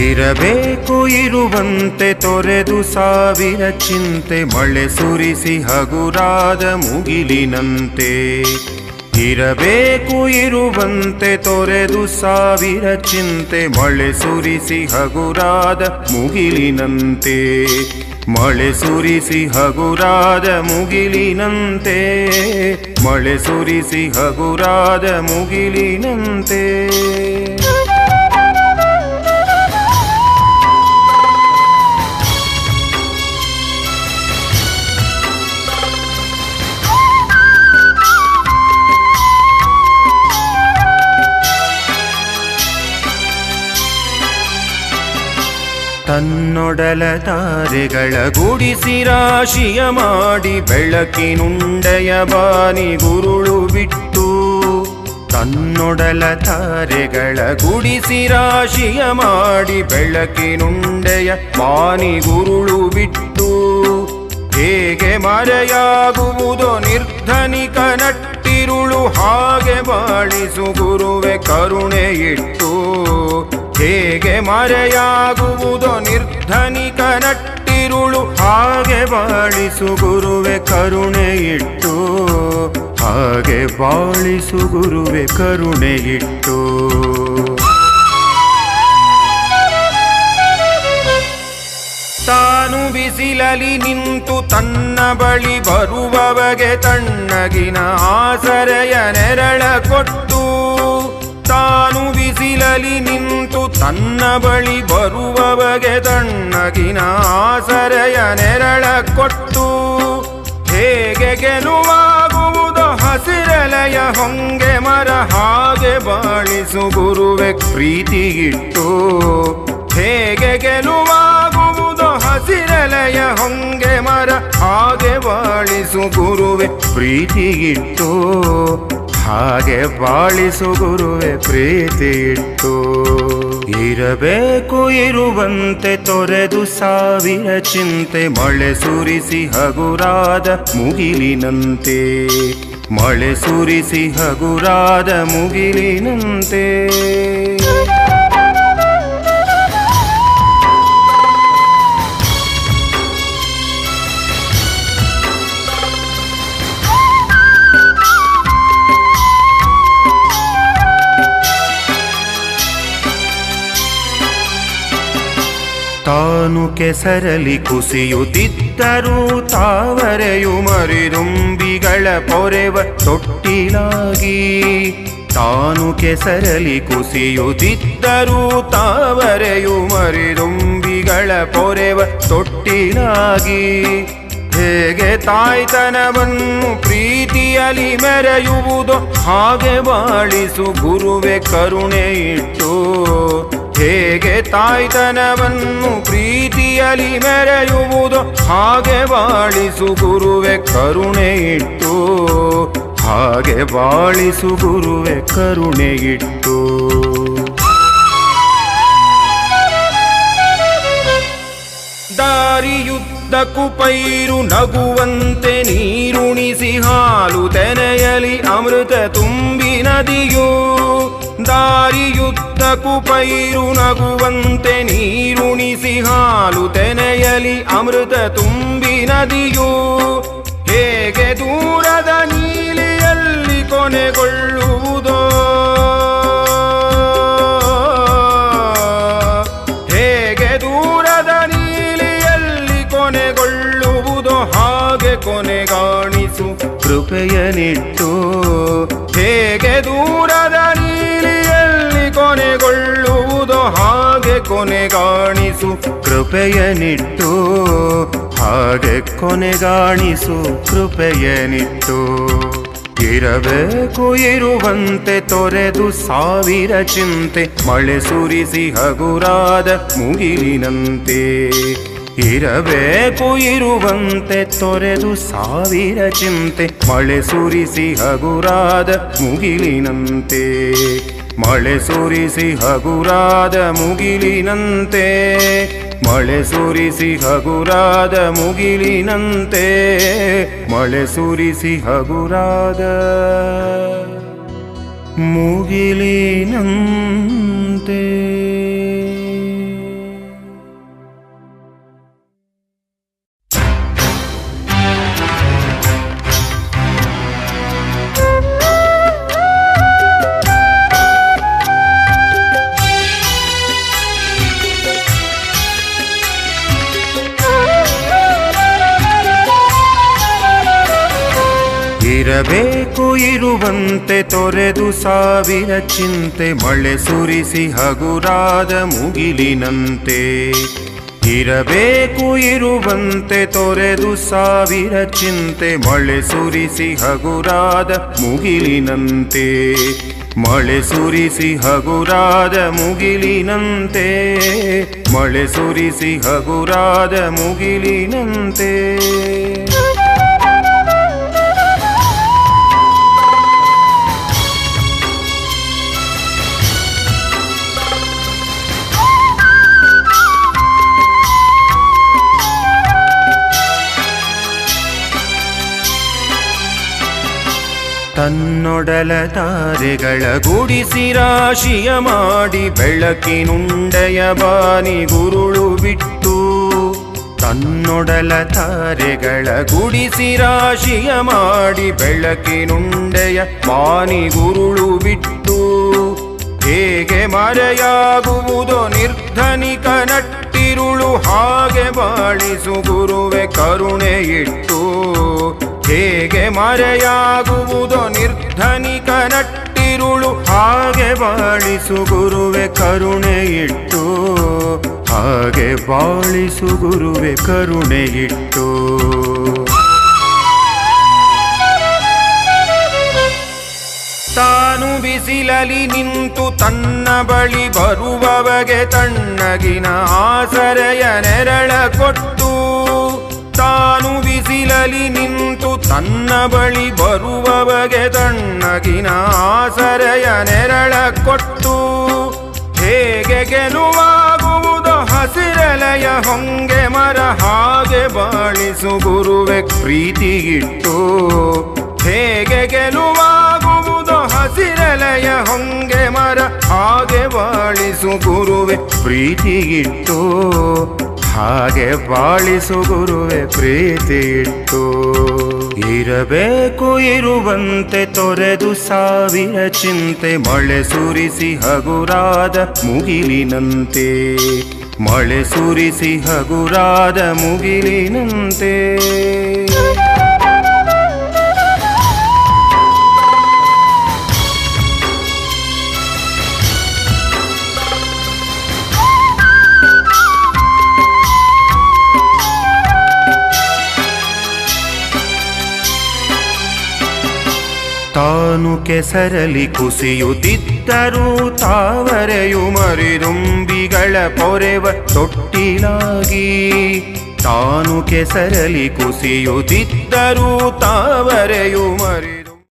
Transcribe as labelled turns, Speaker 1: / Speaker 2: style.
Speaker 1: ಇರಬೇಕು ಇರುವಂತೆ ತೊರೆದು ಸಾವಿರ ಚಿಂತೆ ಮಳೆ ಸುರಿಸಿ ಹಗುರಾದ ಮುಗಿಲಿನಂತೆ. ಇರಬೇಕು ಇರುವಂತೆ ತೊರೆದು ಸಾವಿರ ಚಿಂತೆ ಮಳೆ ಸುರಿಸಿ ಹಗುರಾದ ಮುಗಿಲಿನಂತೆ. ಮಳೆ ಸುರಿಸಿ ಹಗುರಾದ ಮುಗಿಲಿನಂತೆ. ಮಳೆ ಸುರಿಸಿ ಹಗುರಾದ ಮುಗಿಲಿನಂತೆ. ತನ್ನೊಡಲ ತಾರೆಗಳ ಗುಡಿಸಿ ರಾಶಿಯ ಮಾಡಿ ಬೆಳಕಿನುಂಡೆಯ ಬಾನಿ ಗುರುಳು ಬಿಟ್ಟು. ತನ್ನೊಡಲ ತಾರೆಗಳ ಗುಡಿಸಿ ರಾಶಿಯ ಮಾಡಿ ಬೆಳಕಿನುಂಡೆಯ ಬಾನಿ ಗುರುಳು ಬಿಟ್ಟು. ಹೇಗೆ ಮರೆಯಾಗುವುದೋ ನಿರ್ಧನಿಕ ನಟ್ಟಿರುಳು ಹಾಗೆ ಬಾಳಿಸು ಗುರುವೆ ಕರುಣೆ ಇಟ್ಟು. ಹೇಗೆ ಮರೆಯಾಗುವುದೋ ನಿರ್ಧನಿಕ ನಟ್ಟಿರುಳು ಹಾಗೆ ಬಾಳಿಸು ಗುರುವೆ ಕರುಣೆ ಇಟ್ಟು. ಹಾಗೆ ಬಾಳಿಸು ಗುರುವೆ ಕರುಣೆ ಇಟ್ಟು. ತಾನು ಬಿಸಿಲಲಿ ನಿಂತು ತನ್ನ ಬಳಿ ಬರುವವಗೆ ತಣ್ಣಗಿನ ಆಸರೆಯ ನೆರಳ ಕೊಟ್ಟು. ತಾನು ಬಿಸಿಲಲಿ ನಿಂತು ತನ್ನ ಬಳಿ ಬರುವವಗೆ ತಣ್ಣಗಿನ ಆಸರೆಯ ನೆರಳ ಕೊಟ್ಟು. ಹೇಗೆ ಗೆಲುವಾಗುವುದೋ ಹಸಿರೆಲೆಯ ಹೊಂಗೆ ಮರ ಹಾಗೆ ಬಾಳಿಸು ಗುರುವೆ ಪ್ರೀತಿ ಇಟ್ಟು. ಹೇಗೆ ಗೆಲುವಾಗುವುದೋ ಹಸಿರೆಲೆಯ ಹೊಂಗೆ ಮರ ಹಾಗೆ ಬಾಳಿಸು ಗುರುವೆ ಪ್ರೀತಿ ಇಟ್ಟು. ಹಾಗೆ ಬಾಳಿಸು ಗುರುವೆ ಪ್ರೀತಿ ಇಟ್ಟು. ಇರಬೇಕು ಇರುವಂತೆ ತೊರೆದು ಸಾವಿರ ಚಿಂತೆ ಮಳೆ ಸುರಿಸಿ ಹಗುರಾದ ಮುಗಿಲಿನಂತೆ. ಮಳೆ ಸುರಿಸಿ ಹಗುರಾದ ಮುಗಿಲಿನಂತೆ. ತಾನು ಕೆಸರಲಿ ಕುಸಿಯುತ್ತಿದ್ದರೂ ತಾವರೆಯು ಮರಿದುಂಬಿಗಳ ಪೊರೆವ ತೊಟ್ಟಿಲಾಗಿ. ತಾನು ಕೆಸರಲಿ ಕುಸಿಯುತ್ತಿದ್ದರೂ ತಾವರೆಯು ಮರಿದುಂಬಿಗಳ ಪೊರೆವ ತೊಟ್ಟಿಲಾಗಿ. ಹೇಗೆ ತಾಯ್ತನವನ್ನು ಪ್ರೀತಿಯಲಿ ಮೆರೆಯುವುದೋ ಹಾಗೆ ಬಾಳಿಸು ಗುರುವೆ ಕರುಣೆ ಇಟ್ಟು. ಹೇಗೆ ತಾಯ್ತನವನ್ನು ಪ್ರೀತಿಯಲಿ ಮೆರೆಯುವುದೋ ಹಾಗೆ ಬಾಳಿಸು ಗುರುವೆ ಕರುಣೆ ಇಟ್ಟು. ಹಾಗೆ ಬಾಳಿಸು ಗುರುವೆ ಕರುಣೆ ಇಟ್ಟು. ದಾರಿಯುದ್ದಕ್ಕೂ ಪೈರು ನಗುವಂತೆ ನೀರುಣಿಸಿ ಹಾಲು ತೆನೆಯಲಿ ಅಮೃತ ತುಂಬಿ ನದಿಯು. ದಾರಿಯುದ್ದಕ್ಕೂ ಪೈರು ನಗುವಂತೆ ನೀರುಣಿಸಿ ಹಾಲು ತೆನೆಯಲಿ ಅಮೃತ ತುಂಬಿ ನದಿಯು. ಹೇಗೆ ದೂರದ ನೀಲಿಯಲ್ಲಿ ಕೊನೆಗೊಳ್ಳುವುದೋ. ಹೇಗೆ ದೂರದ ನೀಲಿಯಲ್ಲಿ ಕೊನೆಗೊಳ್ಳುವುದೋ ಹಾಗೆ ಕೊನೆಗಾಣಿಸು ಕೃಪೆಯನಿಟ್ಟು. ಹೇಗೆ ದೂರದ ನೀಲಿಯಲ್ಲಿ ಕೊನೆಗೊಳ್ಳುವುದೋ ಹಾಗೆ ಕೊನೆಗಾಣಿಸು ಕೃಪೆಯನಿಟ್ಟು. ಹಾಗೆ ಕೊನೆಗಾಣಿಸು ಕೃಪೆಯನಿಟ್ಟು. ಇರಬೇಕು ಇರುವಂತೆ ತೊರೆದು ಸಾವಿರ ಚಿಂತೆ ಮಳೆ ಸುರಿಸಿ ಹಗುರಾದ ಮುಗಿಲಿನಂತೆ. ಇರಬೇಕು ಇರುವಂತೆ ತೊರೆದು ಸಾವಿರ ಚಿಂತೆ ಮಳೆ ಸುರಿಸಿ ಹಗುರಾದ ಮುಗಿಲಿನಂತೆ. ಮಳೆ ಸುರಿಸಿ ಹಗುರಾದ ಮುಗಿಲಿನಂತೆ. ಮಳೆ ಸುರಿಸಿ ಹಗುರಾದ ಮುಗಿಲಿನಂತೆ. ಮಳೆ ಸುರಿಸಿ ಹಗುರಾದ ಮುಗಿಲಿನಂತೆ. ಇರಬೇಕು ಇರುವಂತೆ ತೊರೆದು ಸಾವಿರ ಚಿಂತೆ ಮಳೆ ಸುರಿಸಿ ಹಗುರಾದ ಮುಗಿಲಿನಂತೆ. ಇರಬೇಕು ಇರುವಂತೆ ತೊರೆದು ಸಾವಿರ ಚಿಂತೆ ಮಳೆ ಸುರಿಸಿ ಹಗುರಾದ ಮುಗಿಲಿನಂತೆ. ಮಳೆ ಸುರಿಸಿ ಹಗುರಾದ ಮುಗಿಲಿನಂತೆ. ಮಳೆ ಸುರಿಸಿ ಹಗುರಾದ ಮುಗಿಲಿನಂತೆ. ತನ್ನೊಡಲ ತಾರೆಗಳ ಗುಡಿಸಿ ರಾಶಿಯ ಮಾಡಿ ಬೆಳಕಿನುಂಡೆಯ ಬಾನಿ ಗುರುಳು ಬಿಟ್ಟು. ತನ್ನೊಡಲ ತಾರೆಗಳ ಗುಡಿಸಿ ರಾಶಿಯ ಮಾಡಿ ಬೆಳಕಿನುಂಡೆಯ ಬಾನಿ ಗುರುಳು ಬಿಟ್ಟು. ಹೇಗೆ ಮರೆಯಾಗುವುದೋ ನಿರ್ಧನಿಕ ನಟ್ಟಿರುಳು ಹಾಗೆ ಬಾಳಿಸು ಗುರುವೆ ಕರುಣೆ ಇಟ್ಟು. ಹೇಗೆ ಮರೆಯಾಗುವುದೋ ನಿರ್ಧನಿಕ ನಟ್ಟಿರುಳು ಹಾಗೆ ಬಾಳಿಸು ಗುರುವೆ ಕರುಣೆ ಇಟ್ಟು. ಹಾಗೆ ಬಾಳಿಸು ಗುರುವೆ ಕರುಣೆ ಇಟ್ಟು. ತಾನು ಬಿಸಿಲಲಿ ನಿಂತು ತನ್ನ ಬಳಿ ಬರುವವಗೆ ತಣ್ಣಗಿನ ಆಸರೆಯ ನೆರಳ ಕೊಟ್ಟು. ತಾನು ಬಿಸಿಲಲಿ ನಿಂತು ತನ್ನ ಬಳಿ ಬರುವವಗೆ ತಣ್ಣಗಿನ ಆಸರೆಯ ನೆರಳ ಕೊಟ್ಟು. ಹೇಗೆ ಗೆಲುವಾಗುವುದೋ ಹಸಿರೆಲೆಯ ಹೊಂಗೆ ಮರ ಹಾಗೆ ಬಾಳಿಸು ಗುರುವೆ ಪ್ರೀತಿಗಿಟ್ಟು. ಹೇಗೆ ಗೆಲುವಾಗುವುದೋ ಹಸಿರೆಲೆಯ ಹೊಂಗೆ ಮರ ಹಾಗೆ ಬಾಳಿಸು ಗುರುವೆ ಪ್ರೀತಿಗಿಟ್ಟು. ಹಾಗೆ ಬಾಳಿಸು ಗುರುವೆ ಪ್ರೀತಿಯಿಟ್ಟು. ಇರಬೇಕು ಇರುವಂತೆ ತೊರೆದು ಸಾವಿರ ಚಿಂತೆ ಮಳೆ ಸುರಿಸಿ ಹಗುರಾದ ಮುಗಿಲಿನಂತೆ. ಮಳೆ ಸುರಿಸಿ ಹಗುರಾದ ಮುಗಿಲಿನಂತೆ. ತಾನು ಕೆಸರಲಿ ಕುಸಿಯುತ್ತಿದ್ದರೂ ತಾವರೆಯು ಮರಿದುಂಬಿಗಳ ಪೊರೆವ ತೊಟ್ಟಿಲಾಗಿ. ತಾನು ಕೆಸರಲಿ ಕುಸಿಯುತ್ತಿದ್ದರೂ ತಾವರೆಯು